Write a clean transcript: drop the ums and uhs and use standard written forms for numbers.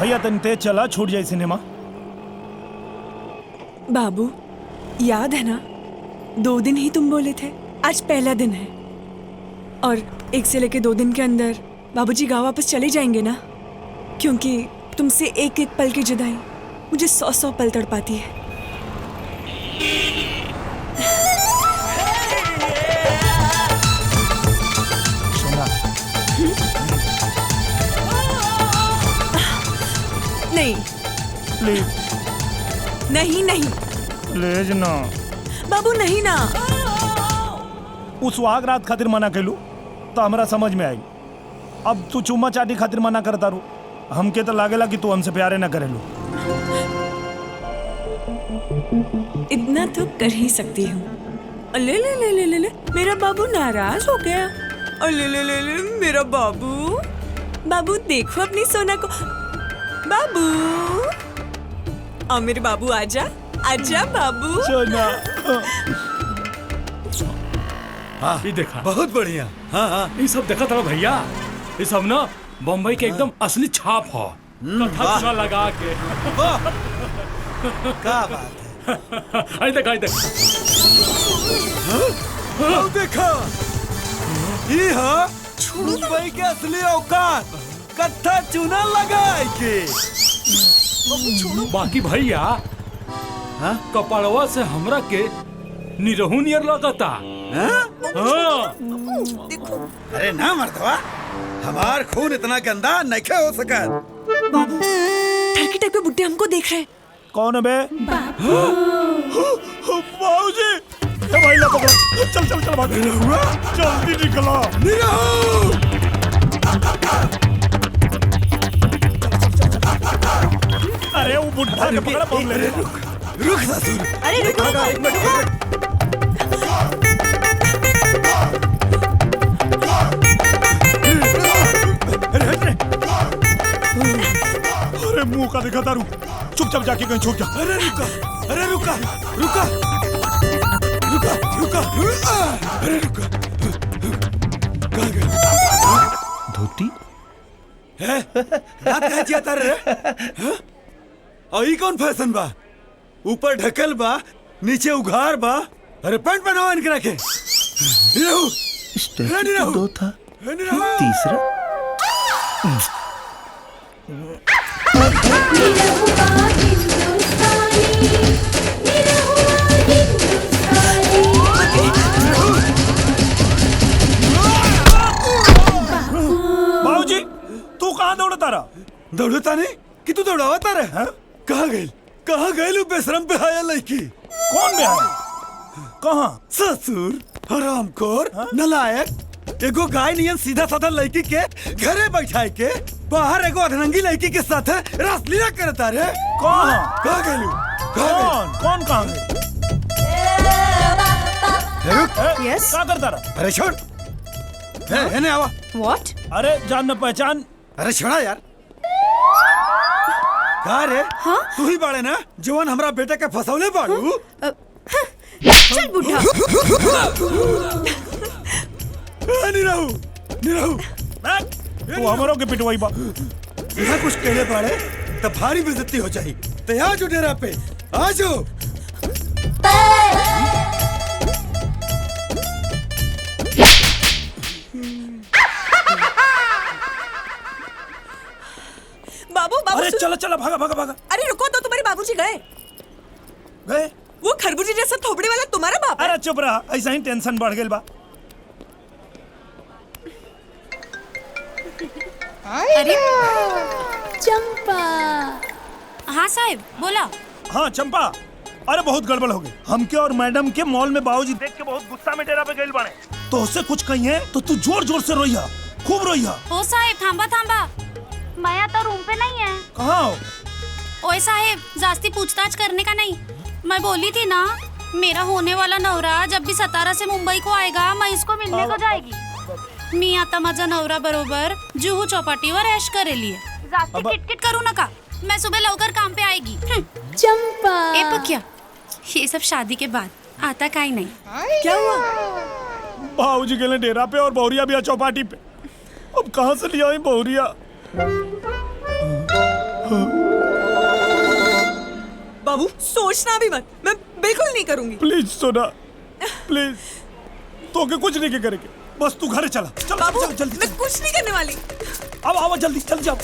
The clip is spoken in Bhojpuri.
भैया तन तेज चला, छूट जाए सिनेमा। बाबू याद है ना, 2 दिन ही तुम बोले थे, आज पहला दिन है और 1 से लेके 2 दिन के अंदर बाबूजी गाँव वापस चले जाएंगे ना, क्योंकि तुमसे एक एक पल की जुदाई मुझे 100 पल तड़पाती है। नहीं प्लीज नहीं नहीं प्लीज ना बाबू, नहीं ना। उस सुहाग रात खातिर मना कैलू तो हमरा समझ में आई। अब तू चुम्मा चाटी खातिर मना करता रू, हमके तो लागेला कि तू हमसे प्यारे ना करेलू। इतना तो कर ही सकती हूँ। ले ले ले ले ले ले, मेरा बाबू नाराज हो गया। ले ले ले ले, मेरा बाबू। बाबू देखो अपनी सोना को। बाबू, मेरे बाबू आजा आजा बाबू। सोना हाँ, ये देखा बहुत बढ़िया। हाँ हाँ, ये सब देखा था भैया, ये सब ना बम्बई के एकदम असली छाप हो, कथा लगा के। वाह क्या बात है। आई देख हाँ, देखा ये हाँ मुंबई के असली औकात, कत्था चूना लगाए के। बाकी भैया हाँ? कपड़वा से हमरा के निरहू नियर लगता। हाँ? हाँ। अरे ना मर्दवा, हमार खून इतना गंदा नहीं हो सका। बाबू ठरकी टाइप के बुड्ढे हमको देख रहे हैं। कौन है बे? बाबूजी, भाई ला पकड़ो, चल चल चल भाग, जल्दी निकलो। अरे वो बुढ़ा ने पकड़ा, बम ले। रुक ससुर। अरे रुको, एक मिनट। अरे मुंह का दिखा तारू, चुपचाप जाके कहीं छुप जा। अरे रुका, अरे रुका रुका रुका रुका, अरे रुका। कहाँ गया? धोती है? रात कहाँ जाता रे? हाँ? और ये कौन फैशन बा? ऊपर ढकल बा, नीचे उघार बा। अरे पैंट पहनाओ इनके रखे। स्टेप 2 था, तीसरा बाबूजी, तू कहाँ दौड़ता रहा? दौड़ता नहीं कि तू दौड़ावता रे? हाँ? कहाँ गई? कहाँ गई बेशरम पे आया लड़की? कौन बे आया? कहाँ? ससुर, हरामखोर, नलायक, एगो गाय नियन सीधा साधा लड़की के घरे बैठाए के बाहर एगो अधरंगी लड़की के साथ रासलीला करता रे। कहाँ? कहाँ गई? कौन कहाँ गई? Yes? क्या करता रहा? अरे छोड़, है आवा। What? अरे जान न पहचान। अरे छोड़ा यार। कहाँ रे? हाँ? तू ही बाड़े ना जवान हमरा बेटे के फसौले बाड़ू। चल बुढ़ा। निरहू, निरहू, तू हमारों के पिटवाई बा। यहाँ कुछ कहने पड़े तो भारी बेइज्जती हो जाए। तो आ जाओ डेरा पे, आ जाओ। बाबू बाबू अरे चला चला, भागा भागा भागा। अरे रुको तो, तुम्हारे बाबूजी गए। गए? वो खरबूजे जैसा थोबड़े वाला तुम्हारा बाप है? अरे चुप रहा, ऐसा ही टेंशन बढ़ गई बा। अरे चंपा। हाँ साहब बोला। हाँ चंपा, अरे बहुत गड़बड़ हो गई। हमके और मैडम के मॉल में बाबूजी देख के बहुत गुस्सा में डेरा पे गए बने। तो उससे कुछ कहिए तो तू जोर जोर से रोइया, खूब रोइया। ओ साहेब थांबा थांबा, मैं आता रूम पे नहीं है। कहाँ हो? ओए साहेब, जास्ती पूछताछ करने का नहीं। मैं बोली थी ना, मेरा होने वाला नवरा जब भी 17 से मुंबई को आएगा, मैं इसको मिलने को जाएगी। मी आता माझा नवरा बरोबर जुहू चौपाटीवर ऐश करेली। जास्ती किटकिट करू नका, मैं सुबह लवकर काम पे आएगी। चंपा। ए पक्या, ये सब शादी के बाद आता का ही नहीं। क्या हुआ? बाबूजी गए डेरा पे और बहुरिया भी चौपाटी पे। अब कहाँ से लिया बहुरिया? बाबू सोचना भी मत, मैं बिल्कुल नहीं करूंगी। Please Sona, please. तो के कुछ नहीं करेंगे, बस तू घर चला। चल बाबू चल जल्दी। मैं कुछ नहीं करने वाली। अब आओ जल्दी, जल्दी जाओ।